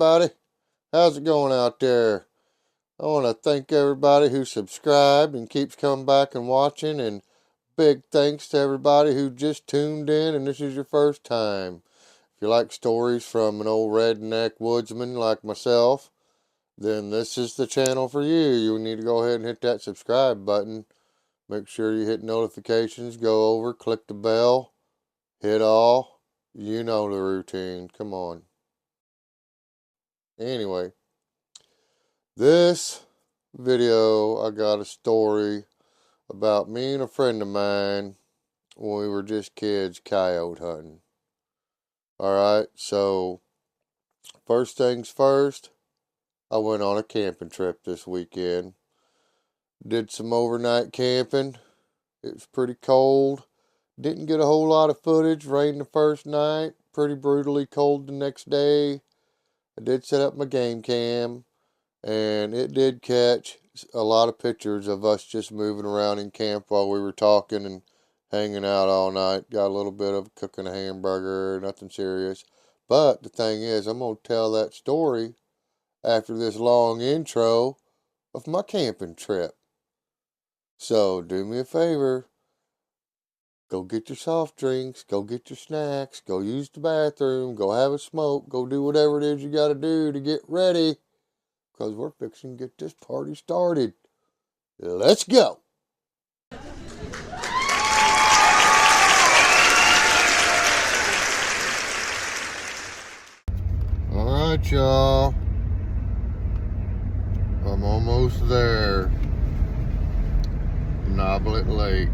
everybody. How's it going out there? I want to thank everybody who subscribed and keeps coming back and watching, and big thanks to everybody who just tuned in and this is your first time. If you like stories from an old redneck woodsman like myself, then this is the channel for you. You need to go ahead and hit that subscribe button. Make sure you hit notifications, go over, click the bell, hit all. You know the routine. Come on. Anyway, this video, I got a story about me and a friend of mine when we were just kids coyote hunting. Alright, so first things first, I went on a camping trip this weekend. Did some overnight camping. It was pretty cold. Didn't get a whole lot of footage. Rained the first night. Pretty brutally cold the next day. I did set up my game cam, and it did catch a lot of pictures of us just moving around in camp while we were talking and hanging out all night. Got a little bit of cooking a hamburger, nothing serious. But the thing is, I'm going to tell that story after this long intro of my camping trip. So do me a favor. Go get your soft drinks, go get your snacks, go use the bathroom, go have a smoke, go do whatever it is you got to do to get ready. Because we're fixing to get this party started. Let's go. Alright, y'all. I'm almost there. Noblet Lake.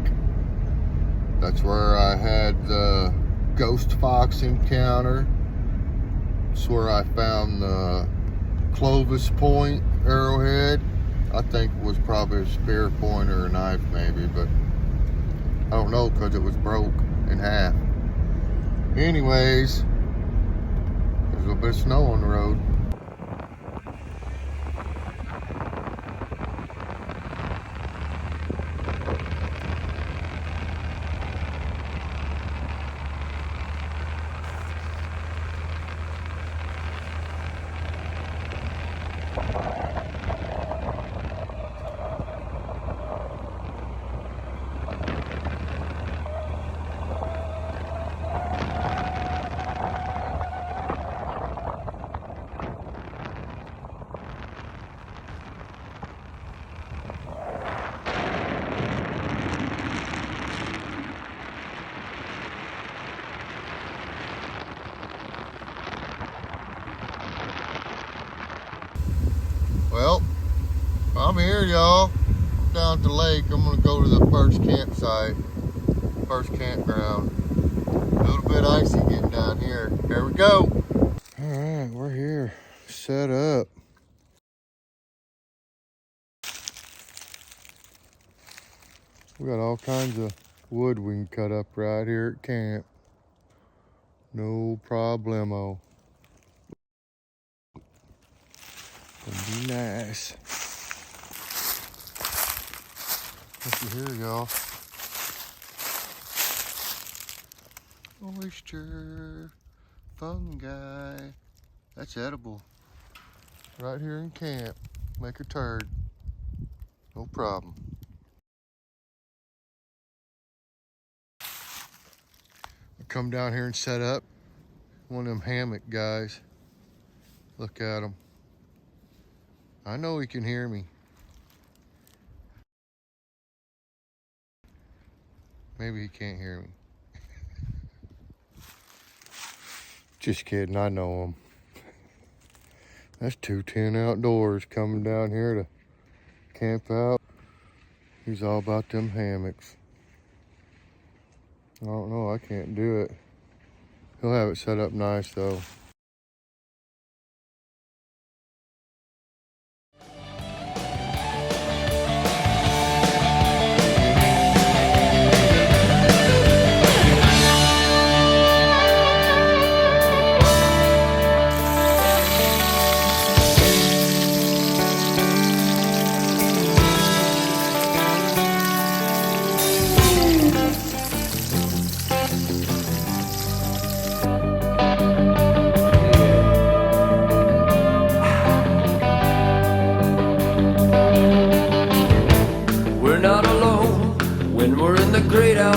That's where I had the ghost fox encounter. It's where I found the Clovis point arrowhead. I think it was probably a spear point or a knife maybe, but I don't know because it was broke in half. Anyways, there's a little bit of snow on the road. Well, I'm here, y'all. Down at the lake. I'm gonna go to the first campsite, first campground. A little bit icy getting down here. Here we go. All right, we're here, set up. We got all kinds of wood we can cut up right here at camp. No problemo. Gonna be nice. Looky here, y'all. Oyster, fungi. That's edible. Right here in camp. Make a turd. No problem. I come down here and set up one of them hammock guys. Look at him. I know he can hear me. Maybe he can't hear me. Just kidding, I know him. That's 210 Outdoors coming down here to camp out. He's all about them hammocks. I don't know, I can't do it. He'll have it set up nice though.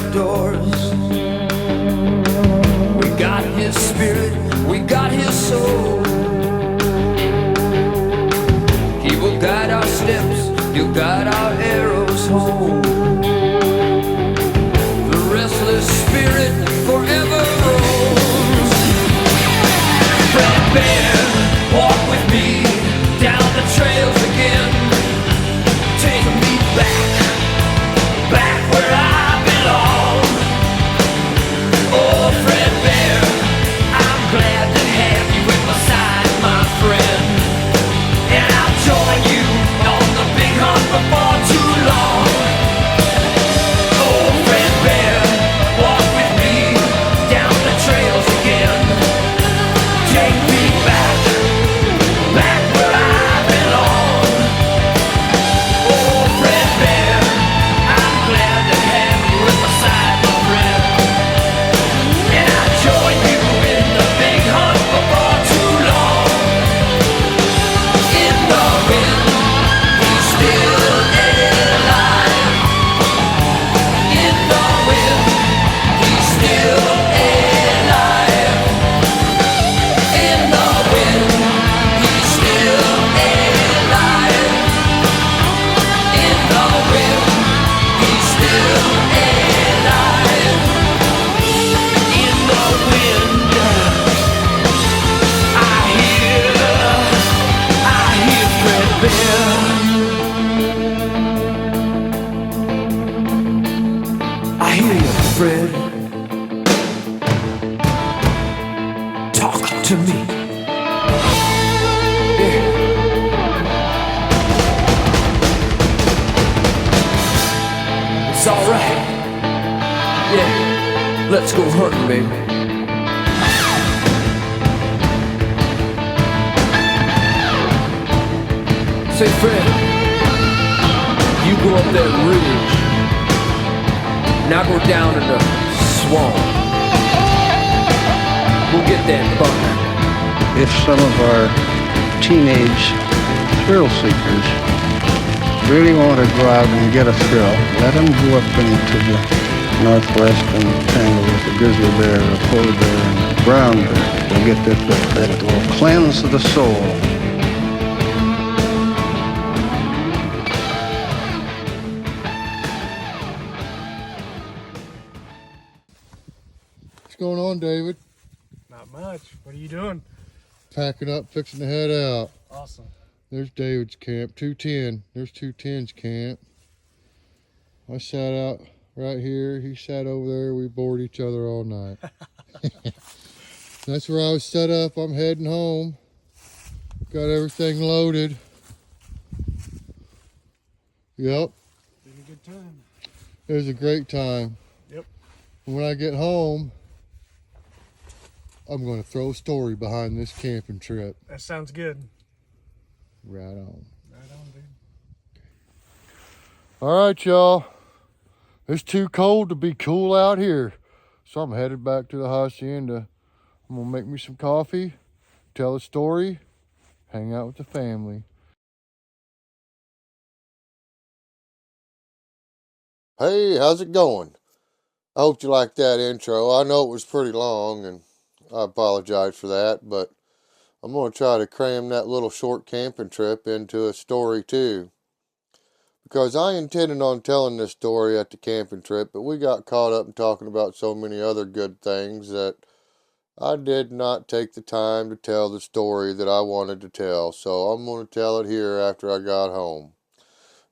outdoors. We got his spirit, we got his soul. He will guide our steps, he'll guide our arrows home. The restless spirit forever rolls. Fred Bear, walk with me down the trails again. Take me back, back where I belong. Oh, Fred Bear, I'm glad to have you at my side, my friend. And I'll join you on the big hunt before too long. Oh, Fred Bear, walk with me down the trails again. Take me back, back where I belong. Oh, Fred Bear, I'm glad to have you at my side, my friend. And I'll join you in the big hunt before too long. In the wind, he's still alive. In the wind, he's still alive. In the wind, he's still alive. In the wind, he's still alive. In the wind, I hear Fred Bear. I hear you, Fred. Talk to me. Yeah. It's alright. Yeah. Let's go hunting, baby. Say, Fred, you go up that ridge, and I'll go down in the swamp. We'll get that buck. If some of our teenage thrill seekers really want to go out and get a thrill, let them go up into the northwest and tangle with a grizzly bear, a polar bear, and a brown bear. They'll get this that will cleanse the soul. What's going on, David? Not much. What are you doing? Packing up, fixing to head out. Awesome. There's David's camp, 210. There's 210's camp. I sat out right here. He sat over there. We bored each other all night. That's where I was set up. I'm heading home. Got everything loaded. Yep. Been a good time. It was a great time. Yep. When I get home, I'm going to throw a story behind this camping trip. That sounds good. Right on. Right on, dude. All right, y'all. It's too cold to be cool out here. So I'm headed back to the hacienda. I'm going to make me some coffee, tell a story, hang out with the family. Hey, how's it going? I hope you liked that intro. I know it was pretty long, and I apologize for that, but I'm going to try to cram that little short camping trip into a story too. Because I intended on telling this story at the camping trip, but we got caught up in talking about so many other good things that I did not take the time to tell the story that I wanted to tell. So I'm going to tell it here after I got home.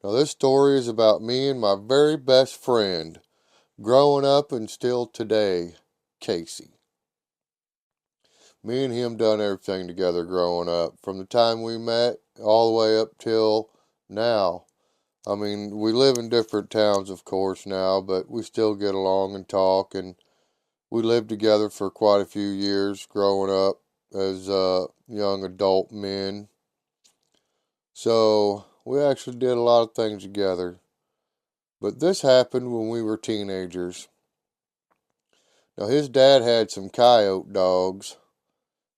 Now this story is about me and my very best friend, growing up and still today, Casey. Me and him done everything together growing up, from the time we met all the way up till now. I mean, we live in different towns, of course, now, but we still get along and talk, and we lived together for quite a few years growing up as young adult men. So we actually did a lot of things together. But this happened when we were teenagers. Now, his dad had some coyote dogs,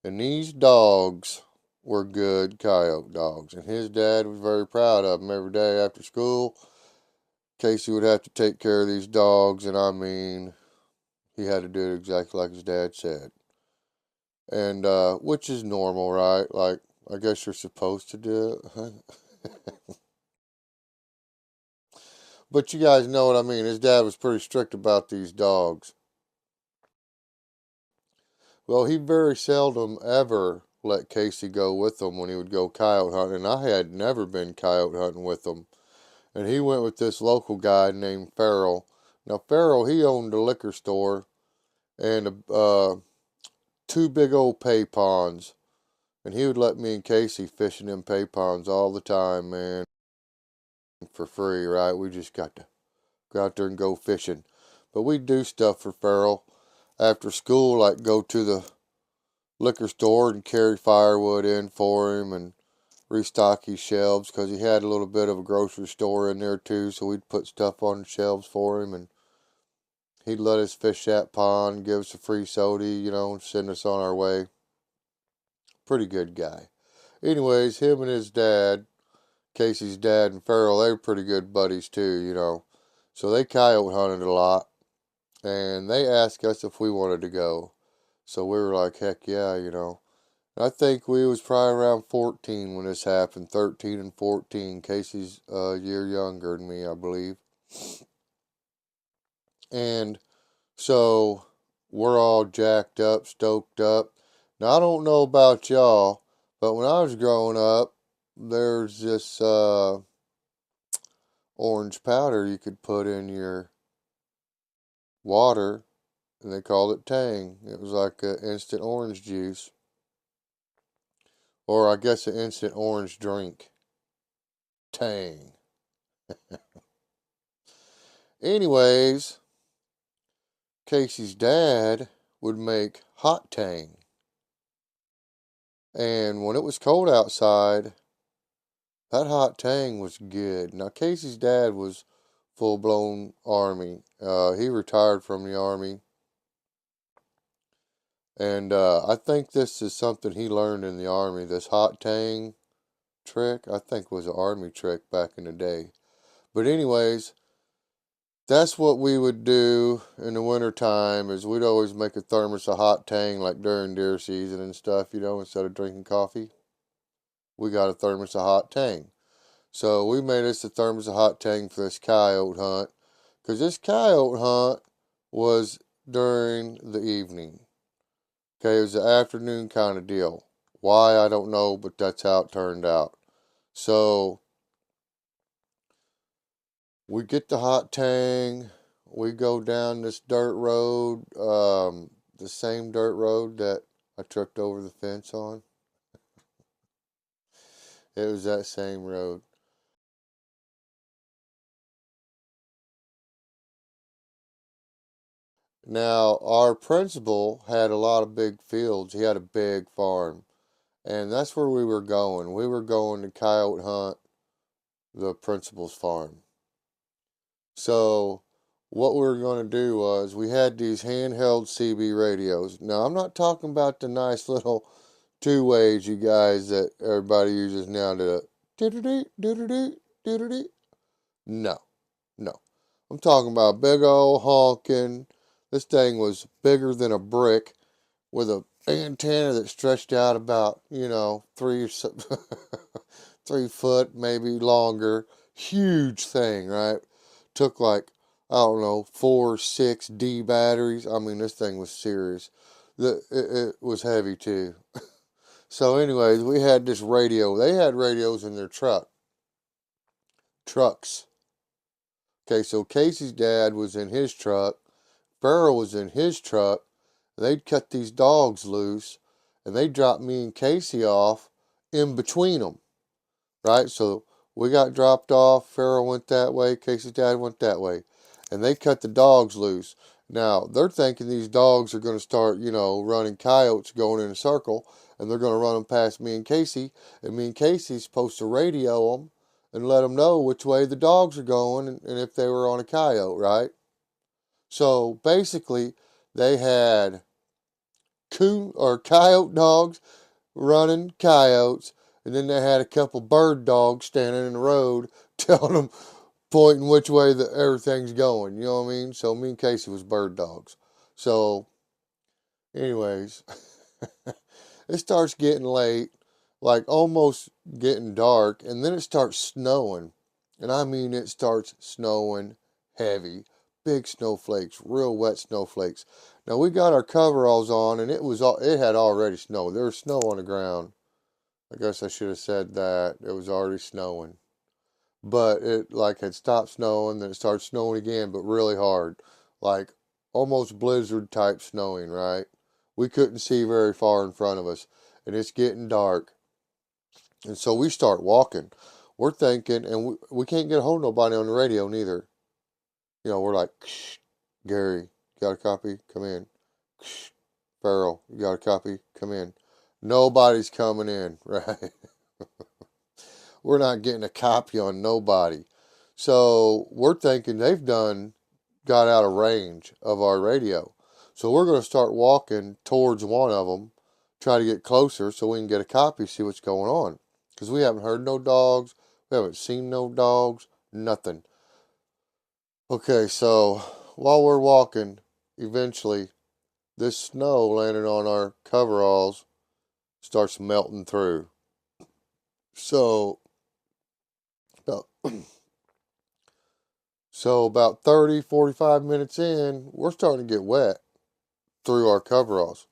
and these dogs were good coyote dogs. And his dad was very proud of them every day after school. Casey would have to take care of these dogs, and I mean, he had to do it exactly like his dad said. And, which is normal, right? Like, I guess you're supposed to do it. But you guys know what I mean. His dad was pretty strict about these dogs. Well, he very seldom ever let Casey go with him when he would go coyote hunting. I had never been coyote hunting with him. And he went with this local guy named Farrell. Now, Farrell, he owned a liquor store and two big old pay ponds. And he would let me and Casey fish in them pay ponds all the time, man, for free, right? We just got to go out there and go fishing. But we'd do stuff for Farrell after school, like go to the liquor store and carry firewood in for him and restock his shelves, because he had a little bit of a grocery store in there too, so we'd put stuff on the shelves for him, and he'd let us fish that pond, give us a free soda, and send us on our way. Pretty good guy. Anyways, him and his dad, Casey's dad and Farrell, they were pretty good buddies too. So they coyote hunted a lot, and they asked us if we wanted to go. So we were like, heck yeah. I think we was probably around 14 when this happened, 13 and 14. Casey's a year younger than me, I believe. And so we're all jacked up, stoked up. Now, I don't know about y'all, but when I was growing up, there's this orange powder you could put in your water, and they called it Tang. It was like an instant orange juice, or I guess an instant orange drink. Tang. Anyways, Casey's dad would make hot Tang. And when it was cold outside, that hot Tang was good. Now, Casey's dad was full-blown Army. He retired from the Army. And I think this is something he learned in the Army. This hot Tang trick, I think, was an Army trick back in the day. But anyways, that's what we would do in the wintertime, is we'd always make a thermos of hot Tang, like during deer season and stuff, instead of drinking coffee. We got a thermos of hot Tang. So we made us a thermos of hot Tang for this coyote hunt, because this coyote hunt was during the evening. Okay, it was an afternoon kind of deal. Why, I don't know, but that's how it turned out. So we get the hot Tang. We go down this dirt road, the same dirt road that I trucked over the fence on. It was that same road. Now, our principal had a lot of big fields. He had a big farm. And that's where we were going. We were going to coyote hunt the principal's farm. So, what we were going to do was, we had these handheld CB radios. Now, I'm not talking about the nice little two-ways, you guys, that everybody uses now to do-do-do, do-do-do, do-do-do. No, no. I'm talking about big old honking. This thing was bigger than a brick, with a antenna that stretched out about, 3 foot, maybe longer. Huge thing, right? Took like, I don't know, 4, 6 D batteries. I mean, this thing was serious. It was heavy too. So anyways, we had this radio. They had radios in their trucks. Okay, so Casey's dad was in his truck. Farrell was in his truck. They'd cut these dogs loose, and they'd drop me and Casey off in between them, right? So we got dropped off. Farrell went that way. Casey's dad went that way. And they cut the dogs loose. Now, they're thinking these dogs are going to start, running coyotes going in a circle, and they're going to run them past me and Casey. And me and Casey's supposed to radio them and let them know which way the dogs are going, and if they were on a coyote, right? So basically, they had coon or coyote dogs running coyotes, and then they had a couple bird dogs standing in the road telling them pointing which way that everything's going. You know what I mean? So me and Casey was bird dogs. So, anyways, it starts getting late, like almost getting dark, and then it starts snowing. And I mean, it starts snowing heavy. Big snowflakes, real wet snowflakes. Now we got our coveralls on, and it had already snowed. There was snow on the ground. I guess I should have said that. It was already snowing. But it like had stopped snowing, then it started snowing again, but really hard. Like almost blizzard type snowing, right? We couldn't see very far in front of us. And it's getting dark. And so we start walking. We're thinking, and we can't get a hold of nobody on the radio neither. You know, we're like, Ksh, Gary, you got a copy? Come in. Ksh, Farrell, you got a copy? Come in. Nobody's coming in, right? We're not getting a copy on nobody. So we're thinking got out of range of our radio. So we're going to start walking towards one of them, try to get closer so we can get a copy, see what's going on. Because we haven't heard no dogs, we haven't seen no dogs, nothing. Okay, so while we're walking, eventually this snow landing on our coveralls starts melting through. So about So about 30, 45 minutes in, we're starting to get wet through our coveralls,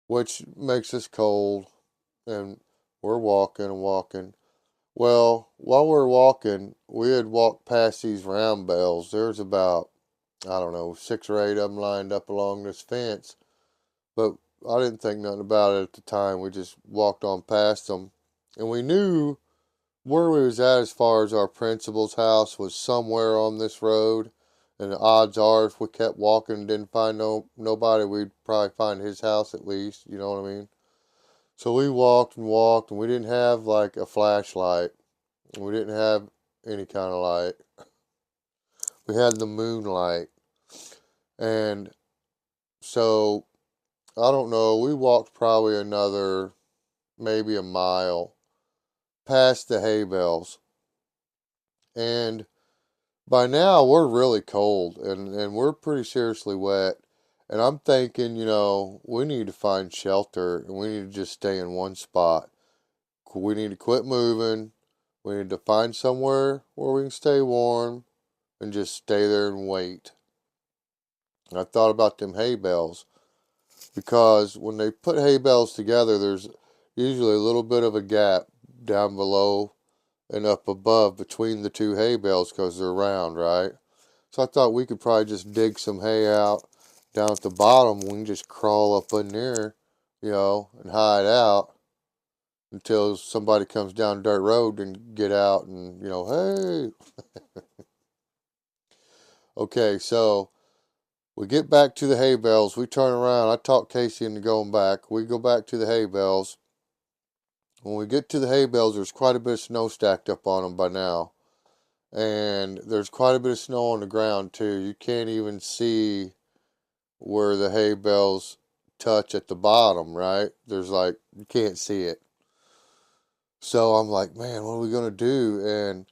which makes us cold, and we're walking and walking. Well, while we're walking, we had walked past these round bales. There's about, I don't know, 6 or 8 of them lined up along this fence, but I didn't think nothing about it at the time. We just walked on past them, and we knew where we was at as far as our principal's house was somewhere on this road, and the odds are if we kept walking and didn't find nobody, we'd probably find his house at least, you know what I mean? So we walked and walked, and we didn't have like a flashlight. We didn't have any kind of light. We had the moonlight. And so, I don't know, we walked probably another, maybe a mile past the hay bales. And by now, we're really cold and we're pretty seriously wet. And I'm thinking, we need to find shelter and we need to just stay in one spot. We need to quit moving. We need to find somewhere where we can stay warm and just stay there and wait. And I thought about them hay bales because when they put hay bales together, there's usually a little bit of a gap down below and up above between the two hay bales because they're round, right? So I thought we could probably just dig some hay out down at the bottom. We can just crawl up in there, and hide out until somebody comes down dirt road and get out and, hey. Okay, so we get back to the hay bales. We turn around. I talk Casey into going back. We go back to the hay bales. When we get to the hay bales, there's quite a bit of snow stacked up on them by now. And there's quite a bit of snow on the ground, too. You can't even see where the hay bales touch at the bottom, right? You can't see it. So I'm like, man, what are we going to do? And,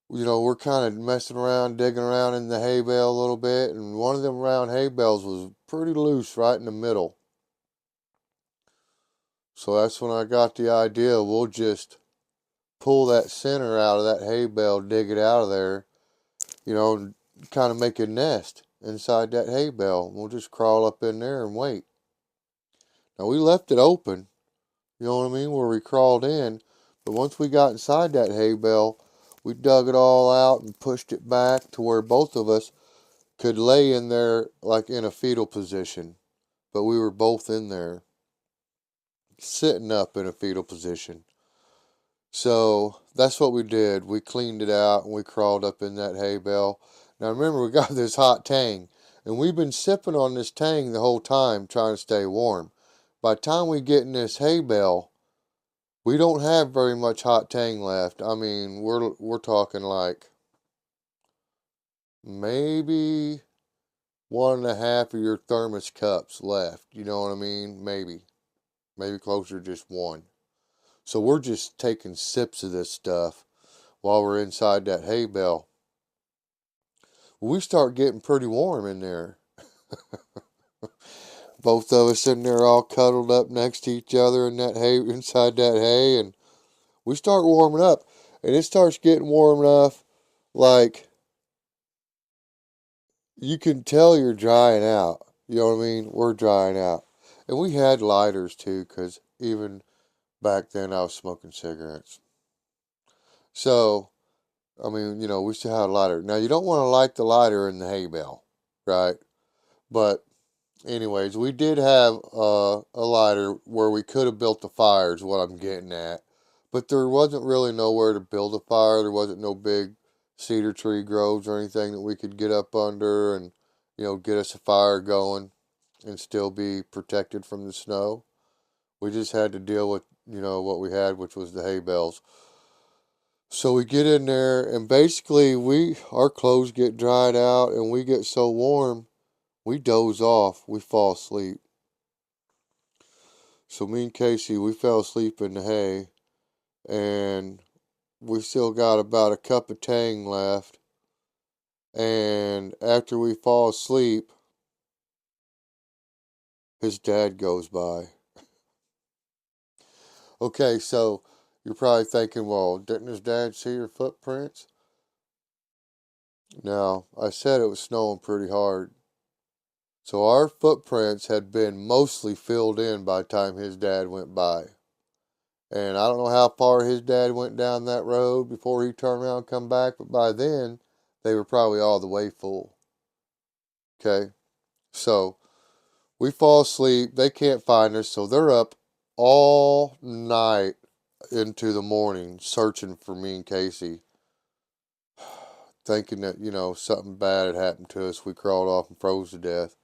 we're kind of messing around, digging around in the hay bale a little bit. And one of them round hay bales was pretty loose right in the middle. So that's when I got the idea. We'll just pull that center out of that hay bale, dig it out of there, and kind of make a nest inside that hay bale. We'll just crawl up in there and wait. Now we left it open, you know what I mean, where we crawled in. But once we got inside that hay bale, we dug it all out and pushed it back to where both of us could lay in there like in a fetal position. But we were both in there, sitting up in a fetal position. So that's what we did. We cleaned it out and we crawled up in that hay bale. Now remember, we got this hot tang, and we've been sipping on this tang the whole time trying to stay warm. By the time we get in this hay bale, we don't have very much hot tang left. I mean, we're talking like maybe 1.5 of your thermos cups left. You know what I mean? Maybe closer to just one. So we're just taking sips of this stuff while we're inside that hay bale. We start getting pretty warm in there. Both of us in there all cuddled up next to each other in that hay, inside that hay, and we start warming up. And it starts getting warm enough, like, you can tell you're drying out. You know what I mean? We're drying out. And we had lighters too, because even back then I was smoking cigarettes. So, I mean, we still had a lighter. Now, you don't want to light the lighter in the hay bale, right? But, anyways, we did have a lighter where we could have built the fire, is what I'm getting at. But there wasn't really nowhere to build a fire. There wasn't no big cedar tree groves or anything that we could get up under and, get us a fire going and still be protected from the snow. We just had to deal with, what we had, which was the hay bales. So we get in there and basically our clothes get dried out and we get so warm, we doze off, we fall asleep. So me and Casey, we fell asleep in the hay and we still got about a cup of Tang left. And after we fall asleep, his dad goes by. Okay, so you're probably thinking, well, didn't his dad see your footprints? Now, I said it was snowing pretty hard. So our footprints had been mostly filled in by the time his dad went by. And I don't know how far his dad went down that road before he turned around and come back, but by then they were probably all the way full. Okay? So we fall asleep, they can't find us, so they're up all night into the morning searching for me and Casey, thinking that, something bad had happened to us. We crawled off and froze to death.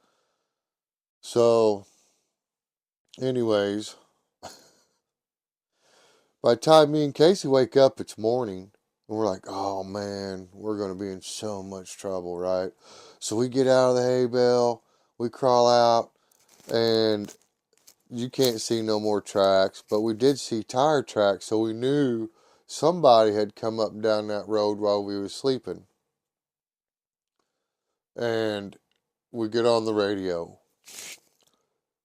So, anyways, by the time me and Casey wake up, it's morning. And we're like, oh man, we're going to be in so much trouble, right? So we get out of the hay bale, we crawl out, and you can't see no more tracks, but we did see tire tracks, so we knew somebody had come up and down that road while we were sleeping. And we get on the radio.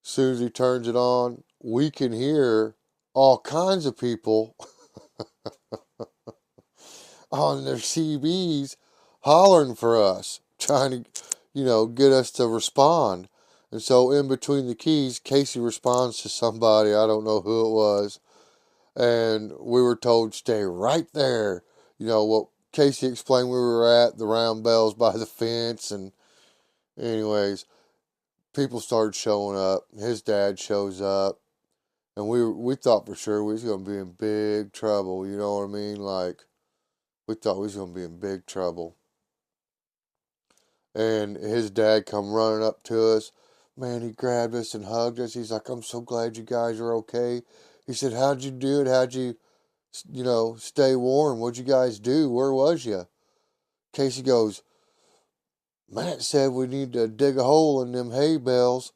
Susie turns it on. We can hear all kinds of people on their CBs hollering for us, trying to, get us to respond. And so in between the keys, Casey responds to somebody, I don't know who it was, and we were told, stay right there. What Casey explained we were at, the round bells by the fence, and anyways, people started showing up. His dad shows up. And we thought for sure we was going to be in big trouble, you know what I mean? Like, we thought we was going to be in big trouble. And his dad come running up to us. Man, he grabbed us and hugged us. He's like, I'm so glad you guys are okay. He said, how'd you do it? How'd you, stay warm? What'd you guys do? Where was you? Casey goes, Matt said we need to dig a hole in them hay bales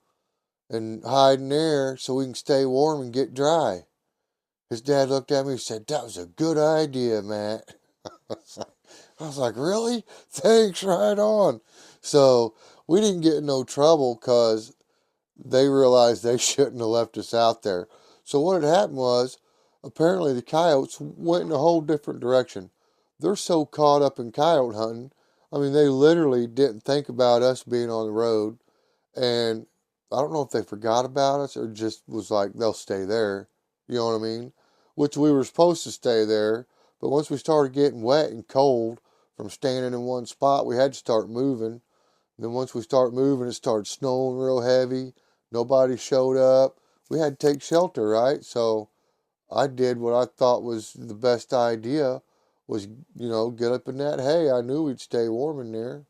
and hide in there so we can stay warm and get dry. His dad looked at me and said, that was a good idea, Matt. I was like, really? Thanks, right on. So we didn't get in no trouble because they realized they shouldn't have left us out there. So what had happened was, apparently the coyotes went in a whole different direction. They're so caught up in coyote hunting. I mean, they literally didn't think about us being on the road. And I don't know if they forgot about us or just was like, they'll stay there. You know what I mean? Which we were supposed to stay there. But once we started getting wet and cold from standing in one spot, we had to start moving. Then once we start moving, it started snowing real heavy. Nobody showed up. We had to take shelter, right? So I did what I thought was the best idea was, get up in that hay. I knew we'd stay warm in there.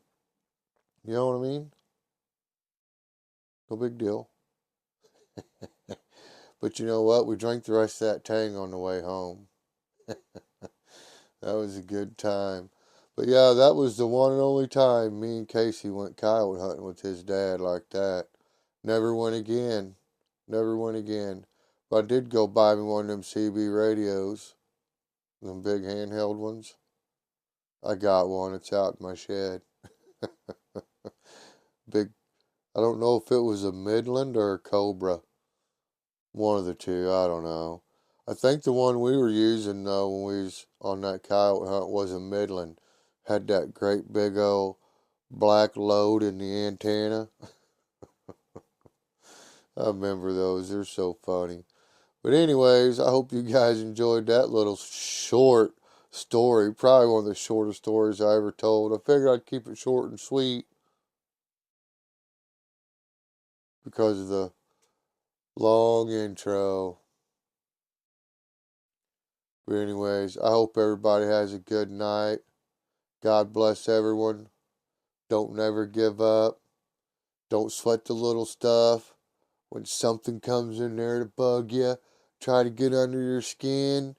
You know what I mean? No big deal. But you know what? We drank the rest of that Tang on the way home. That was a good time. But yeah, that was the one and only time me and Casey went coyote hunting with his dad like that. Never went again. Never went again. But I did go buy me one of them CB radios. Them big handheld ones. I got one. It's out in my shed. Big. I don't know if it was a Midland or a Cobra. One of the two. I don't know. I think the one we were using when we was on that coyote hunt was a Midland. Had that great big old black load in the antenna. I remember those. They're so funny. But anyways, I hope you guys enjoyed that little short story. Probably one of the shortest stories I ever told. I figured I'd keep it short and sweet because of the long intro. But anyways, I hope everybody has a good night. God bless everyone. Don't never give up. Don't sweat the little stuff. When something comes in there to bug you, try to get under your skin.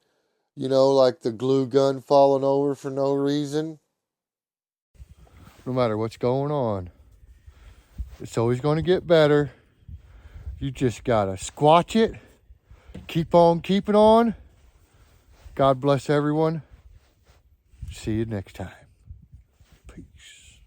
You know, like the glue gun falling over for no reason. No matter what's going on, it's always going to get better. You just got to squatch it. Keep on keeping on. God bless everyone. See you next time. Peace.